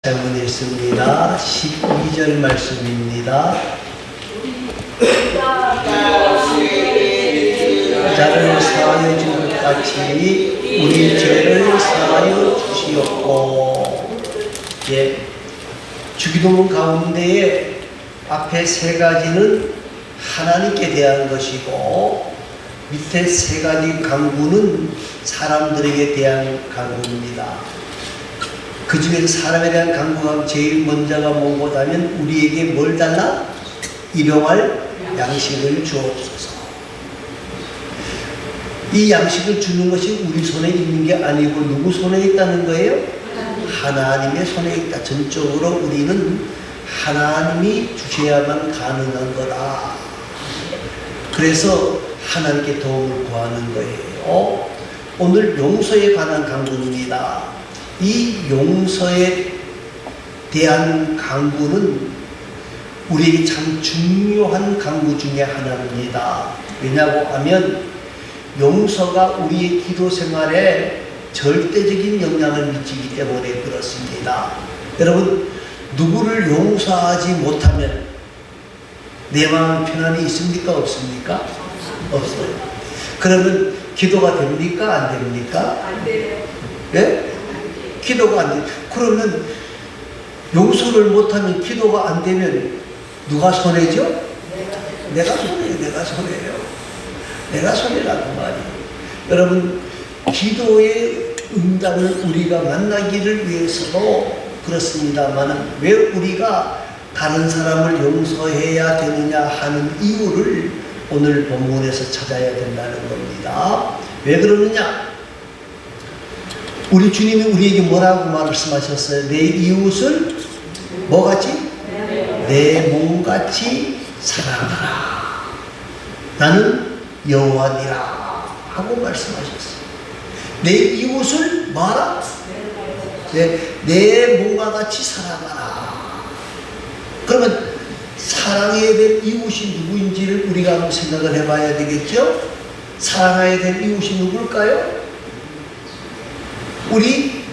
잘못 읽습니다. 12절 말씀입니다. 자를 사하여 준 것 같이 우리 죄를 사하여 주시옵고. 예, 주기도문 가운데에 앞에 세 가지는 하나님께 대한 것이고 밑에 세 가지 강구는 사람들에게 대한 강구입니다. 그 중에서 사람에 대한 강구가 제일 먼저가 뭐보다면 우리에게 뭘 달라? 일용할 양식을 주옵소서. 이 양식을 주는 것이 우리 손에 있는 게 아니고 누구 손에 있다는 거예요? 하나님의 손에 있다. 전적으로 우리는 하나님이 주셔야만 가능한 거다. 그래서 하나님께 도움을 구하는 거예요. 오늘 용서에 관한 강구입니다. 이 용서에 대한 강구는 우리에게 참 중요한 강구 중에 하나입니다. 왜냐고 하면 용서가 우리의 기도 생활에 절대적인 영향을 미치기 때문에 그렇습니다. 여러분, 누구를 용서하지 못하면 내 마음 편안이 있습니까? 없습니까? 없어요. 그러면 기도가 됩니까? 안 됩니까? 안 돼요. 예? 기도가 안 돼. 그러면 용서를 못하면 기도가 안 되면 누가 손해죠? 내가 손해요. 내가 손해요. 내가 손해라고 말이에요. 여러분, 기도의 응답을 우리가 만나기를 위해서도 그렇습니다만 왜 우리가 다른 사람을 용서해야 되느냐 하는 이유를 오늘 본문에서 찾아야 된다는 겁니다. 왜 그러느냐? 우리 주님이 우리에게 뭐라고 말씀하셨어요? 내 이웃을 뭐같이? 내 몸같이 사랑하라. 나는 여호와니라 하고 말씀하셨어요. 내 이웃을 뭐하라? 내 몸과 같이 사랑하라. 그러면 사랑해야 될 이웃이 누구인지를 우리가 한번 생각을 해봐야 되겠죠? 사랑해야 될 이웃이 누굴까요? 우리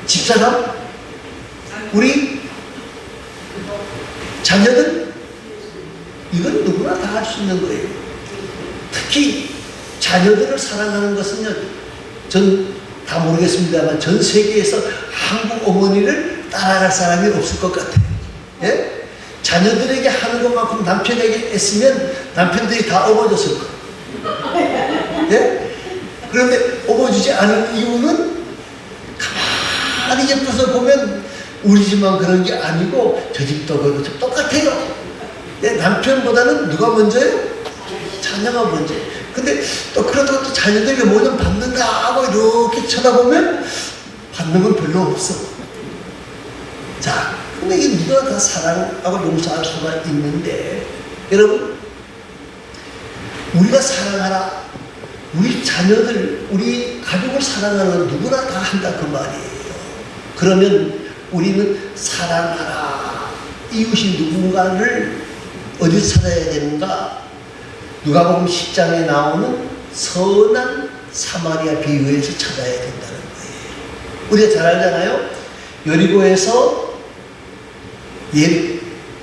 집사람, 우리 자녀들, 이건 누구나 다 할 수 있는 거예요. 특히 자녀들을 사랑하는 것은요, 전 다 모르겠습니다만 전 세계에서 한국 어머니를 따라갈 사람이 없을 것 같아요. 예? 자녀들에게 하는 것만큼 남편에게 했으면 남편들이 다 업어줬을 거예요. 예? 그런데 업어주지 않은 이유는 가만히 옆에서 보면 우리 집만 그런 게 아니고 저 집도 그렇고 똑같아요. 내 남편보다는 누가 먼저예요? 자녀가 먼저예요. 근데 또 그렇다고 또 자녀들에게 뭐 좀 받는다 하고 이렇게 쳐다보면 받는 건 별로 없어. 자, 근데 이게 누가 다 사랑하고 용서할 수가 있는데, 여러분, 우리가 사랑하라. 우리 자녀들, 우리 가족을 사랑하는 누구나 다 한다 그 말이에요. 그러면 우리는 사랑하라. 이웃이 누군가를 어디서 찾아야 되는가? 누가복음 10장에 나오는 선한 사마리아 비유에서 찾아야 된다는 거예요. 우리가 잘 알잖아요. 여리고에서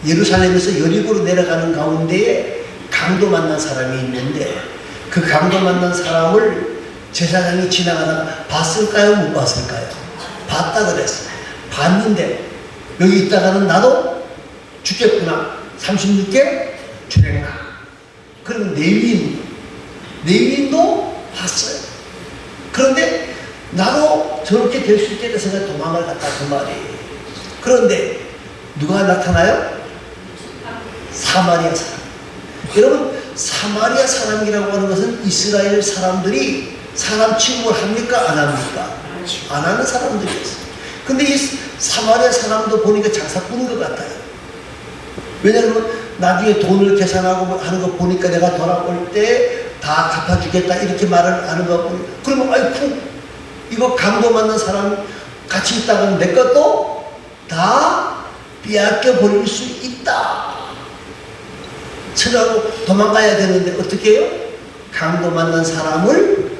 예루살렘에서 여리고로 내려가는 가운데에 강도 만난 사람이 있는데 그 강도 만난 사람을 제사장이 지나가다가 봤을까요? 못 봤을까요? 봤다 그랬어요. 봤는데 여기 있다가는 나도 죽겠구나. 36개 주랭나. 그럼 레위인도 봤어요. 그런데 나도 저렇게 될 수 있게 돼서 도망을 갔다 그 말이에요. 그런데 누가 나타나요? 사마리아 사람. 여러분, 사마리아 사람이라고 하는 것은 이스라엘 사람들이 사람 취급을 합니까? 안 합니까? 안 하는 사람들이었어요. 근데 이 사마리아 사람도 보니까 장사꾼인 것 같아요. 왜냐하면 나중에 돈을 계산하고 하는 거 보니까 내가 돌아올 때 다 갚아주겠다 이렇게 말을 하는 거 보니까 그러면 아이쿠 이거 강도 맞는 사람 같이 있다가 내 것도 다 빼앗겨 버릴 수 있다. 처하고 도망가야 되는데 어떻게 해요? 강도 만난 사람을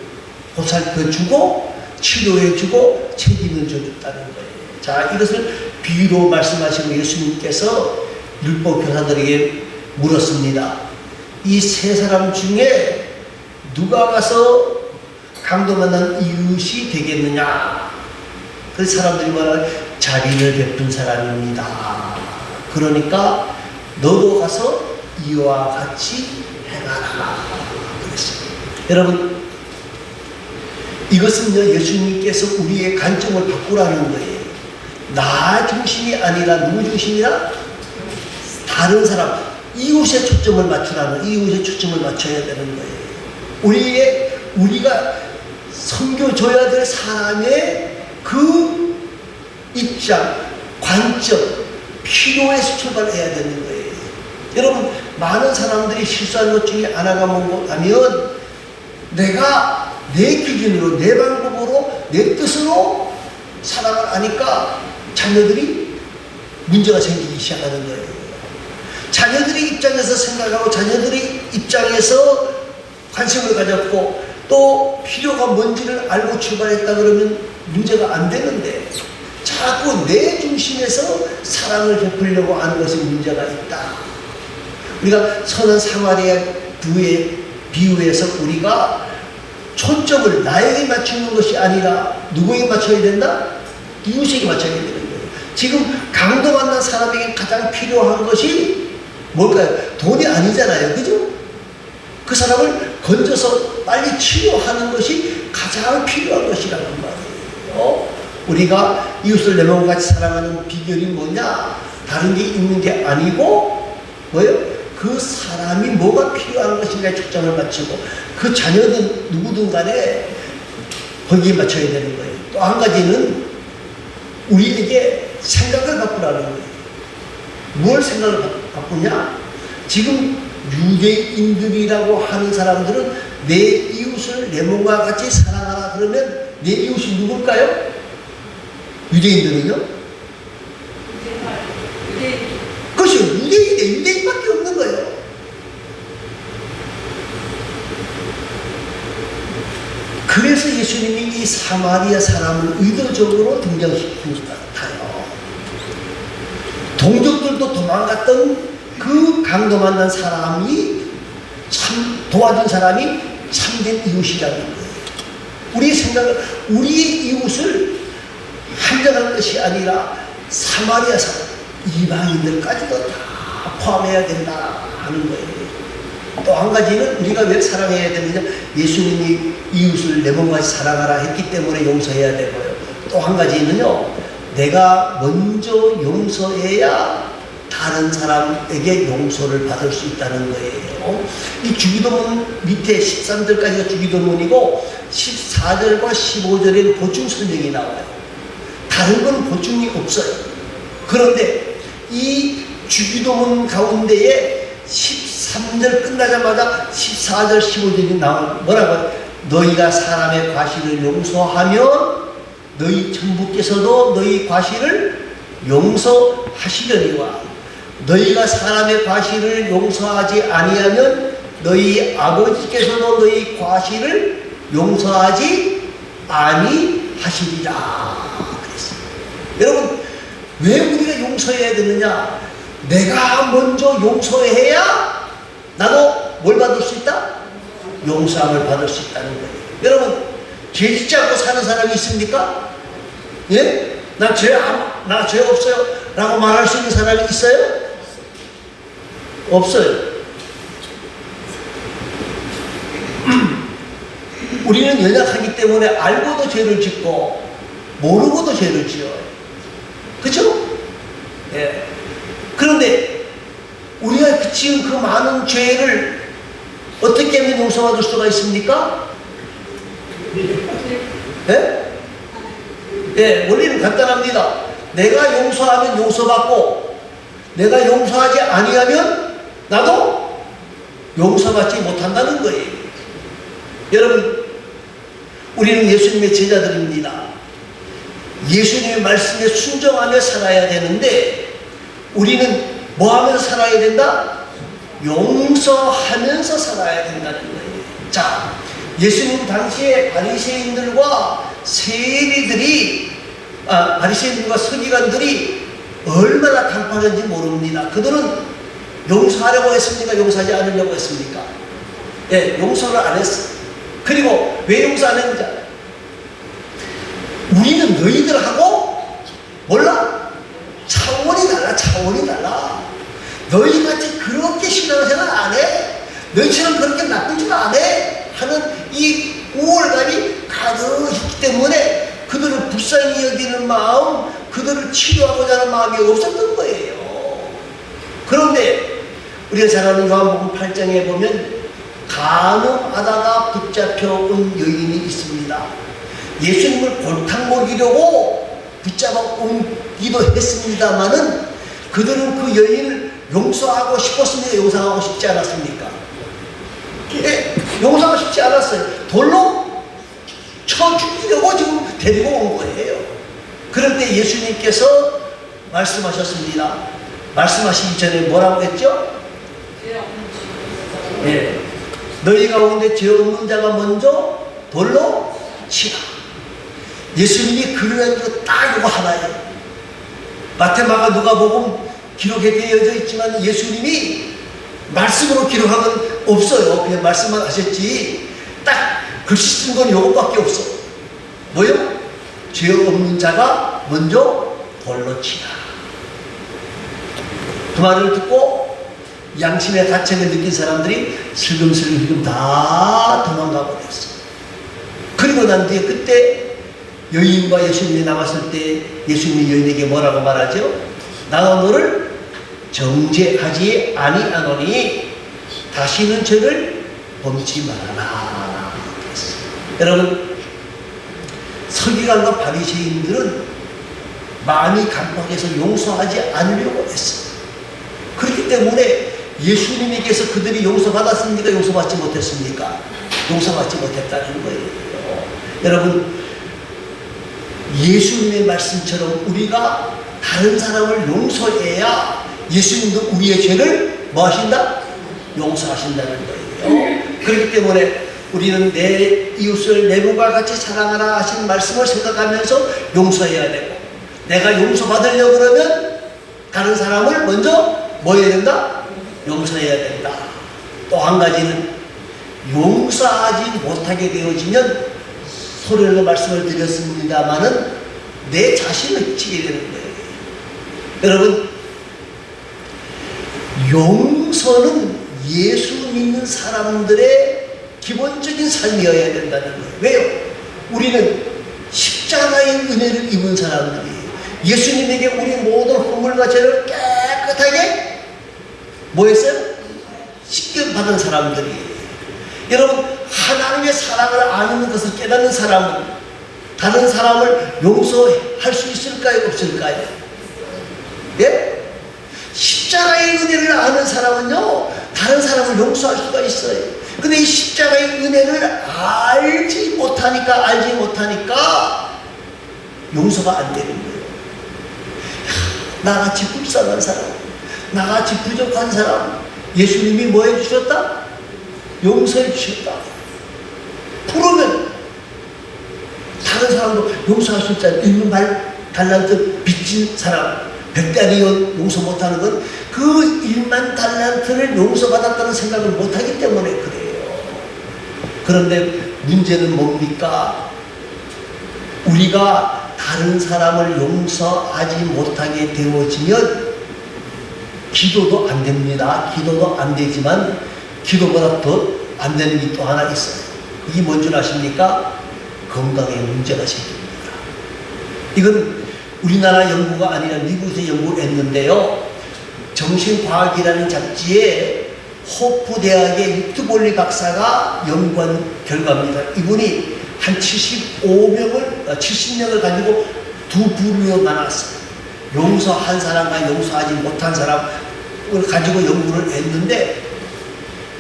보살펴주고 치료해주고 책임을 져줬다는 거예요. 자, 이것을 비유로 말씀하시고 예수님께서 율법 교사들에게 물었습니다. 이 세 사람 중에 누가 가서 강도 만난 이웃이 되겠느냐? 그 사람들이 말하는 자비를 베푼 사람입니다. 그러니까 너도 가서 이와 같이 행하라 그랬어요. 여러분, 이것은요, 예수님께서 우리의 관점을 바꾸라는 거예요. 나 중심이 아니라 누구 중심이라? 다른 사람, 이웃에 초점을 맞추라는, 이웃에 초점을 맞춰야 되는 거예요. 우리가 섬겨줘야 될 사람의 그 입장, 관점, 필요에서 출발해야 되는 거예요. 여러분, 많은 사람들이 실수하는 것 중에 하나가 뭐냐면, 내가 내 기준으로, 내 방법으로, 내 뜻으로 살아가 하니까 자녀들이 문제가 생기기 시작하는 거예요. 자녀들의 입장에서 생각하고 자녀들의 입장에서 관심을 가졌고 또 필요가 뭔지를 알고 출발했다 그러면 문제가 안 되는데, 자꾸 내 중심에서 사랑을 베풀려고 하는 것이 문제가 있다. 우리가 선한 사마리아 부의 비유에서 우리가 초점을 나에게 맞추는 것이 아니라 누구에게 맞춰야 된다? 이웃에게 맞춰야 되는 거예요. 지금 강도 만난 사람에게 가장 필요한 것이 뭘까요? 돈이 아니잖아요. 그죠? 그 사람을 건져서 빨리 치료하는 것이 가장 필요한 것이라는 말이에요. 우리가 이웃을 내 몸같이 사랑하는 비결이 뭐냐? 다른 게 있는 게 아니고 뭐예요? 그 사람이 뭐가 필요한 것인가에 초점을 맞추고 그 자녀든 누구든 간에 거기에 맞춰야 되는 거예요. 또 한 가지는 우리에게 생각을 바꾸라는 거예요. 뭘 생각을 바꾸냐? 지금 유대인들이라고 하는 사람들은 내 이웃을 내 몸과 같이 사랑하라 그러면 내 이웃이 누굴까요? 유대인들은요? 그렇죠. 유대인밖에 없는 거예요. 그래서 예수님이 이 사마리아 사람을 의도적으로 등장시킨 것 같아요. 동족들도 도망갔던 그 강도 만난 사람이 참 도와준 사람이 참된 이웃이라는 거예요. 우리의 생각은 우리의 이웃을 한정한 것이 아니라 사마리아 사람, 이방인들까지도 다 포함해야 된다 하는 거예요. 또 한 가지는 우리가 왜 사랑해야 되느냐? 예수님이 이웃을 내 몸같이 사랑하라 했기 때문에 용서해야 되고요. 또 한 가지는요, 내가 먼저 용서해야 다른 사람에게 용서를 받을 수 있다는 거예요. 이 주기도문 밑에 13절까지가 주기도문이고 14절과 15절에는 보충 설명이 나와요. 다른 건 보충이 없어요. 그런데 이 주기도문 가운데에 13절 끝나자마자 14절, 15절이 나온 뭐라고? 너희가 사람의 과실을 용서하면 너희 천부께서도 너희 과실을 용서하시려니와 너희가 사람의 과실을 용서하지 아니하면 너희 아버지께서도 너희 과실을 용서하지 아니하시리라 그랬어요. 여러분, 왜 우리가 용서해야 되느냐? 내가 먼저 용서해야 나도 뭘 받을 수 있다? 용서함을 받을 수 있다는 거예요. 여러분, 죄 짓지 않고 사는 사람이 있습니까? 예? 나 죄 없어요 라고 말할 수 있는 사람이 있어요? 없어요. 우리는 연약하기 때문에 알고도 죄를 짓고 모르고도 죄를 지어요. 그렇죠? 예. 그런데 우리가 지은 그 많은 죄를 어떻게 하면 용서받을 수가 있습니까? 예? 예, 원리는 간단합니다. 내가 용서하면 용서받고 내가 용서하지 아니하면 나도 용서받지 못한다는 거예요. 여러분, 우리는 예수님의 제자들입니다. 예수님의 말씀에 순종하며 살아야 되는데 우리는 뭐 하면서 살아야 된다? 용서하면서 살아야 된다는 거예요. 자, 예수님 당시에 바리새인들과 세리들이 바리새인들과 서기관들이 얼마나 간파했는지 모릅니다. 그들은 용서하려고 했습니까? 용서하지 않으려고 했습니까? 예, 용서를 안 했어. 그리고 왜 용서 안 했는지 알아요? 우리는 너희들하고 몰라? 차원이 달라. 차원이 달라. 너희같이 그렇게 신앙생활 안 해. 너희처럼 그렇게 나쁜 짓 안 해. 하는 이 우월감이 가득했기 때문에 그들을 불쌍히 여기는 마음, 그들을 치료하고자 하는 마음이 없었던 거예요. 그런데 우리가 잘 아는 요한복음 8장에 보면 간음하다가 붙잡혀 온 여인이 있습니다. 예수님을 골탕 먹이려고 붙잡아 온기도 했습니다마는 그들은 그 여인을 용서하고 싶었습니까? 용서하고 싶지 않았습니까? 예, 용서하고 싶지 않았어요. 돌로 쳐 죽이려고 지금 데리고 온 거예요. 그런데 예수님께서 말씀하셨습니다. 말씀하시기 전에 뭐라고 했죠? 예, 너희 가운데 죄 없는 자가 먼저 돌로 치라. 예수님이 그러는 거 딱 이거 하나예요. 마태, 마가, 누가복음 기록에 되어져 있지만 예수님이 말씀으로 기록한 건 없어요. 그냥 말씀만 하셨지. 딱 글씨 쓴 건 이것밖에 없어. 뭐요? 죄 없는 자가 먼저 돌로 치라. 그 말을 듣고 양심의 가책을 느낀 사람들이 슬금슬금 다 도망가 버렸어. 그리고 난 뒤에 그때 여인과 예수님이 남았을 때 예수님이 여인에게 뭐라고 말하죠? 나가 너를 정죄하지 아니하노니 다시는 죄를 범치 말아라. 여러분, 서기관과 바리새인들은 마음이 간파해서 용서하지 않으려고 했어요. 그렇기 때문에 예수님에게서 그들이 용서받았습니까? 용서받지 못했습니까? 용서받지 못했다는 거예요. 여러분, 예수님의 말씀처럼 우리가 다른 사람을 용서해야 예수님도 우리의 죄를 뭐 하신다? 용서하신다는 거예요. 그렇기 때문에 우리는 내 이웃을 내 몸과 같이 사랑하라 하신 말씀을 생각하면서 용서해야 되고, 내가 용서받으려고 그러면 다른 사람을 먼저 뭐 해야 된다? 용서해야 된다. 또 한 가지는 용서하지 못하게 되어지면 소리로 말씀을 드렸습니다마는 내 자신을 해치게 되는 거예요. 여러분, 용서는 예수 믿는 사람들의 기본적인 삶이어야 된다는 거예요. 왜요? 우리는 십자가의 은혜를 입은 사람들이에요. 예수님에게 우리 모든 허물과 죄를 깨끗하게 뭐 했어요? 씻겨 받은 사람들이에요. 여러분, 하나님의 사랑을 아는 것을 깨닫는 사람은 다른 사람을 용서할 수 있을까요? 없을까요? 예? 십자가의 은혜를 아는 사람은요, 다른 사람을 용서할 수가 있어요. 근데 이 십자가의 은혜를 알지 못하니까 용서가 안 되는 거예요. 나같이 불쌍한 사람, 나같이 부족한 사람, 예수님이 뭐 해주셨다? 용서해 주셨다. 그러면 다른 사람도 용서할 수 있잖아요. 1만 달란트 빚진 사람, 100달이요 용서 못하는 건 그 1만 달란트를 용서받았다는 생각을 못하기 때문에 그래요. 그런데 문제는 뭡니까? 우리가 다른 사람을 용서하지 못하게 되어지면 기도도 안 됩니다. 기도도 안 되지만 기도보다 더 안 되는 게 또 하나 있어요. 이게 뭔 줄 아십니까? 건강에 문제가 생깁니다. 이건 우리나라 연구가 아니라 미국에서 연구를 했는데요. 정신과학이라는 잡지에 호프 대학의 유트볼리 박사가 연구한 결과입니다. 이분이 한 70명을 가지고 두 부류로 나눴어요. 용서한 사람과 용서하지 못한 사람을 가지고 연구를 했는데,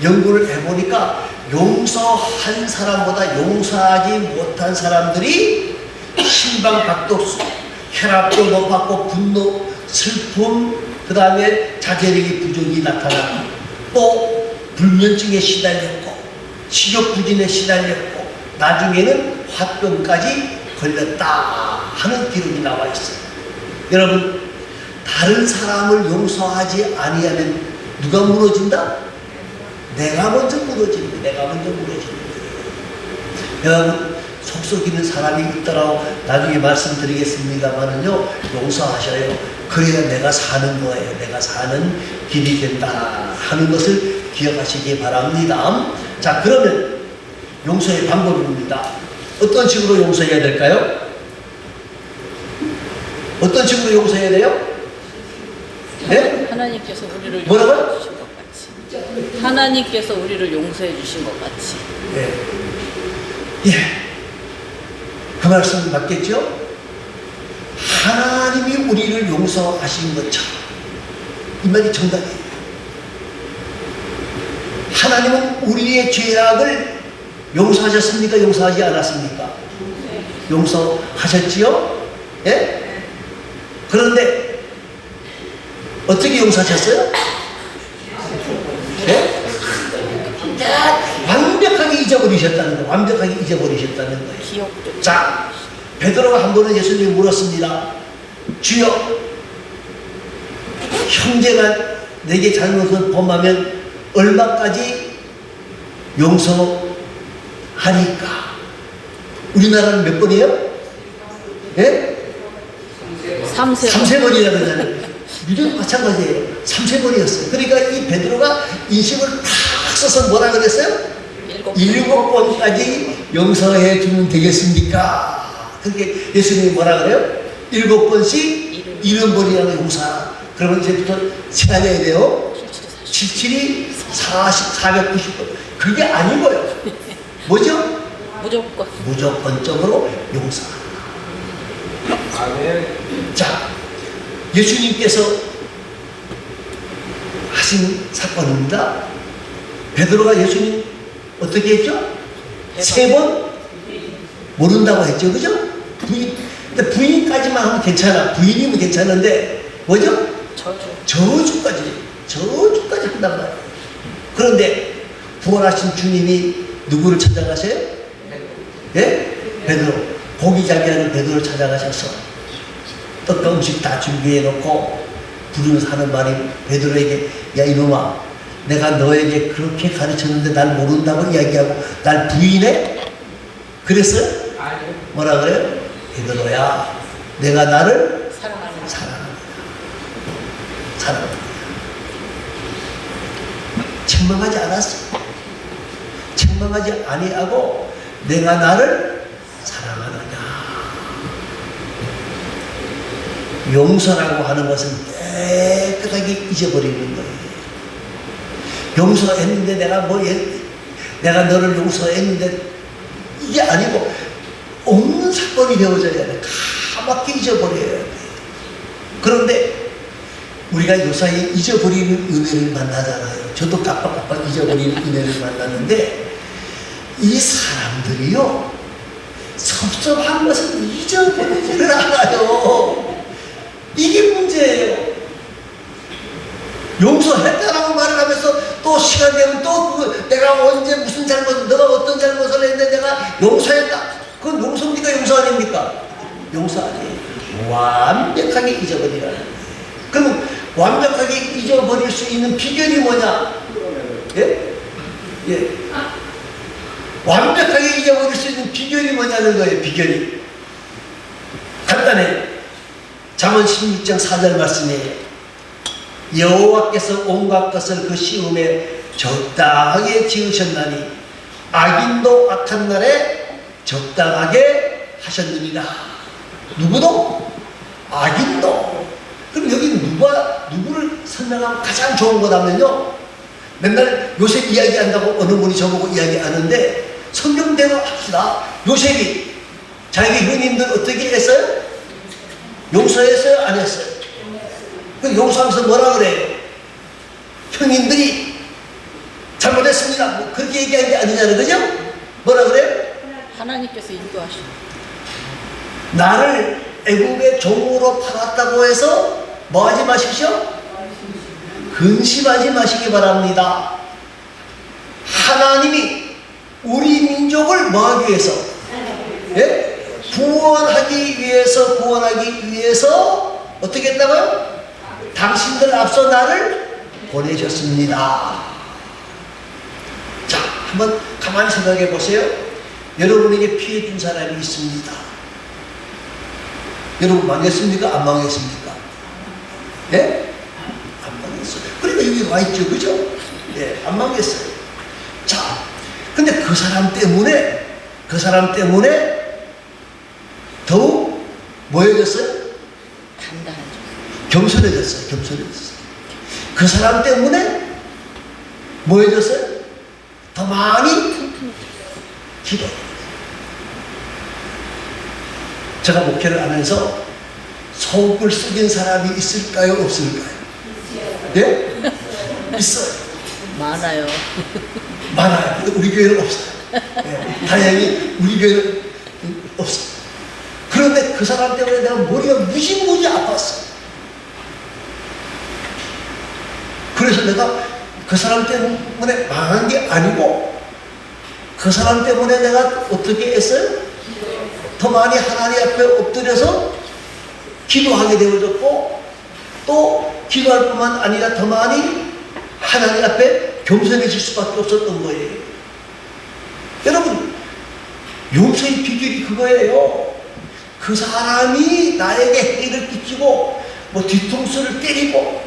연구를 해보니까 용서한 사람보다 용서하지 못한 사람들이 심박 박동수, 혈압도 높았고, 분노, 슬픔, 그 다음에 자제력의 부족이 나타나고, 또 불면증에 시달렸고, 식욕부진에 시달렸고, 나중에는 화병까지 걸렸다 하는 기록이 나와 있어요. 여러분, 다른 사람을 용서하지 아니하면 누가 무너진다? 내가 먼저 무너집니다. 내가 먼저 무너집니다. 여러분, 속썩이는 사람이 있더라고 나중에 말씀드리겠습니다만은요, 용서하셔요. 그래야 내가 사는 거예요. 내가 사는 길이 된다 하는 것을 기억하시기 바랍니다. 자, 그러면 용서의 방법입니다. 어떤 식으로 용서해야 될까요? 어떤 식으로 용서해야 돼요? 네? 하나님께서 우리를 뭐라고요? 용서해 주신 것 같이. 하나님께서 우리를 용서해 주신 것 같이. 예. 예. 그 말씀 맞겠죠? 하나님이 우리를 용서하신 것처럼. 이 말이 정답이에요. 하나님은 우리의 죄악을 용서하셨습니까? 용서하지 않았습니까? 용서하셨지요? 예? 그런데 어떻게 용서하셨어요? 예? 완벽하게 잊어버리셨다는 거예요. 완벽하게 잊어버리셨다는 거예요. 기억도. 자, 베드로가 한 번은 예수님이 물었습니다. 주여, 형제가 내게 잘못을 범하면 얼마까지 용서하니까? 우리나라는 몇 번이에요? 예? 3세번이라 그러잖아요. 미국도 마찬가지예요. 3세번이었어요. 그러니까 이 베드로가 인식을 탁 써서 뭐라 그랬어요? 7번까지 용서해 주면 되겠습니까? 그렇게 예수님이 뭐라 그래요? 7번씩 70번이라고 용서하라. 그러면 이제부터 세안해야 돼요. 77이 490번. 그게 아니고요. 뭐죠? 무조건적으로 용서하라. 자, 예수님께서 하신 사건입니다. 베드로가 예수님 어떻게 했죠? 3번 모른다고 했죠, 그죠? 근데 부인까지만 하면 괜찮아. 부인이면 괜찮은데 뭐죠? 저주까지 한단 말이에요. 그런데 부활하신 주님이 누구를 찾아가세요? 예? 베드로. 고기 자기하는 베드로를 찾아가셔서 떡과 음식 다 준비해 놓고 부르면서 하는 말이 베드로에게, 야 이놈아, 내가 너에게 그렇게 가르쳤는데 날 모른다고 이야기하고 날 부인해? 그랬어요? 뭐라 그래요? 베드로야, 내가 나를 사랑합니다. 책망하지 않았어. 책망하지 아니하고 내가 나를 사랑하느냐. 용서라고 하는 것은 깨끗하게 잊어버리는 거예요. 용서했는데 내가 너를 용서했는데 이게 아니고 없는 사건이 되어져야 돼. 까맣게 잊어버려야 돼. 그런데 우리가 요사이에 잊어버리는 은혜를 만나잖아요. 저도 깜빡깜빡 잊어버리는 은혜를 만났는데 이 사람들이요, 섭섭한 것은 잊어버리지를 않아요. 이게 문제예요. 용서했다라고 말을 하면서 또 시간 되면 또 내가 언제 무슨 너가 어떤 잘못을 했는데 내가 용서했다. 그건 용서입니까? 용서 아닙니까? 용서 아니에요. 완벽하게 잊어버리라는 거예요. 그럼 완벽하게 잊어버릴 수 있는 비결이 뭐냐? 예? 예. 완벽하게 잊어버릴 수 있는 비결이 뭐냐는 거예요. 비결이 간단해요. 잠언 16장 4절 말씀이에요. 여호와께서 온갖 것을 그 시음에 적당하게 지으셨나니 악인도 악한 날에 적당하게 하셨느니라. 누구도? 악인도. 그럼 여기 누구를 설명하면 가장 좋은 거라면요, 맨날 요셉 이야기한다고 어느 분이 저보고 이야기하는데 성경대로 합시다. 요셉이 자기 형님들 어떻게 했어요? 용서했어요? 안 했어요? 그 용서하면서 뭐라 그래요? 형님들이 잘못했습니다. 뭐 그렇게 얘기한 게 아니잖아요. 그죠? 뭐라 그래요? 하나님께서 인도하시고 나를 애국의 종으로 팔았다고 해서 뭐 하지 마십시오? 근심하지 마시기 바랍니다. 하나님이 우리 민족을 뭐 하기 위해서? 예? 구원하기 위해서 어떻게 했다고요? 당신들 앞서 나를 보내셨습니다. 자, 한번 가만히 생각해 보세요. 여러분에게 피해 준 사람이 있습니다. 여러분 망했습니까? 안 망했습니까? 네? 안 망했어요. 그러니까 여기 와 있죠, 그죠? 네, 안 망했어요. 자, 근데 그 사람 때문에 더욱 뭐해졌어요? 단단하죠. 겸손해졌어요. 그 사람 때문에 뭐해졌어요? 더 많이 기도. 제가 목회를 하면서 속을 썩인 사람이 있을까요? 없을까요? 예? 있어요. 많아요. 많아요. 근데 우리 교회는 없어요. 예, 다행히 우리 교회는 없어요. 그런데 그 사람 때문에 내가 머리가 무지무지 아팠어. 그래서 내가 그 사람 때문에 망한 게 아니고 그 사람 때문에 내가 어떻게 했어요? 더 많이 하나님 앞에 엎드려서 기도하게 되어졌고 또 기도할 뿐만 아니라 더 많이 하나님 앞에 겸손해질 수밖에 없었던 거예요. 여러분, 용서의 비결이 그거예요. 그 사람이 나에게 해를 끼치고 뭐 뒤통수를 때리고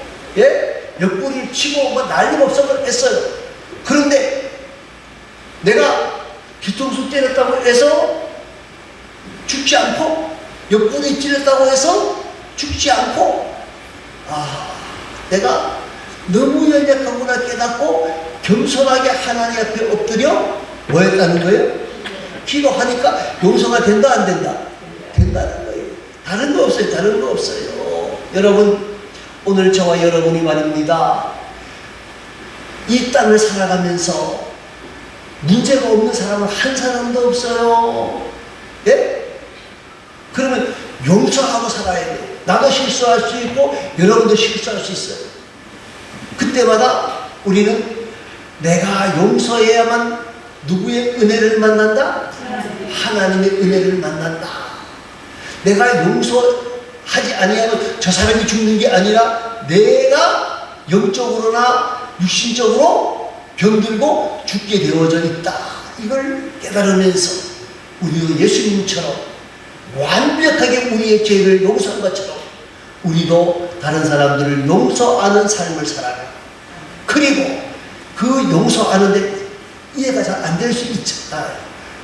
옆구리를 치고 뭐 난리법석을 했어요. 그런데 내가 뒤통수 때렸다고 해서 죽지 않고 옆구리 찔렸다고 해서 죽지 않고 내가 너무 연약하구나 깨닫고 겸손하게 하나님 앞에 엎드려 뭐 했다는 거예요? 기도하니까 용서가 된다 안 된다? 된다는 거예요. 다른 거 없어요. 여러분, 오늘 저와 여러분이 말입니다. 이 땅을 살아가면서 문제가 없는 사람은 한 사람도 없어요. 예? 그러면 용서하고 살아야 돼요. 나도 실수할 수 있고 여러분도 실수할 수 있어요. 그때마다 우리는 내가 용서해야만 누구의 은혜를 만난다? 하나님의 은혜를 만난다. 내가 용서하지 아니하면 저 사람이 죽는 게 아니라 내가 영적으로나 육신적으로 병들고 죽게 되어져 있다. 이걸 깨달으면서 우리도 예수님처럼 완벽하게 우리의 죄를 용서한 것처럼 우리도 다른 사람들을 용서하는 삶을 살아가. 그리고 그 용서하는데 이해가 잘 안 될 수 있잖아요.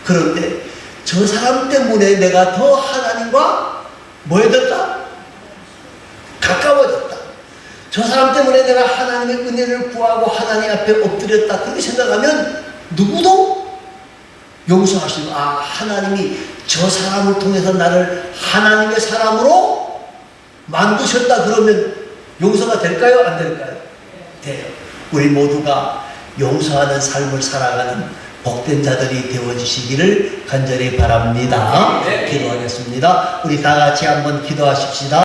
그런데 저 사람 때문에 내가 더 하나님과 뭐해졌다? 가까워졌다. 저 사람 때문에 내가 하나님의 은혜를 구하고 하나님 앞에 엎드렸다. 그렇게 생각하면 누구도 용서할 수 있는, 하나님이 저 사람을 통해서 나를 하나님의 사람으로 만드셨다. 그러면 용서가 될까요? 안 될까요? 돼요. 우리 모두가 용서하는 삶을 살아가는 복된 자들이 되어주시기를 간절히 바랍니다. 기도하겠습니다. 우리 다 같이 한번 기도하십시다.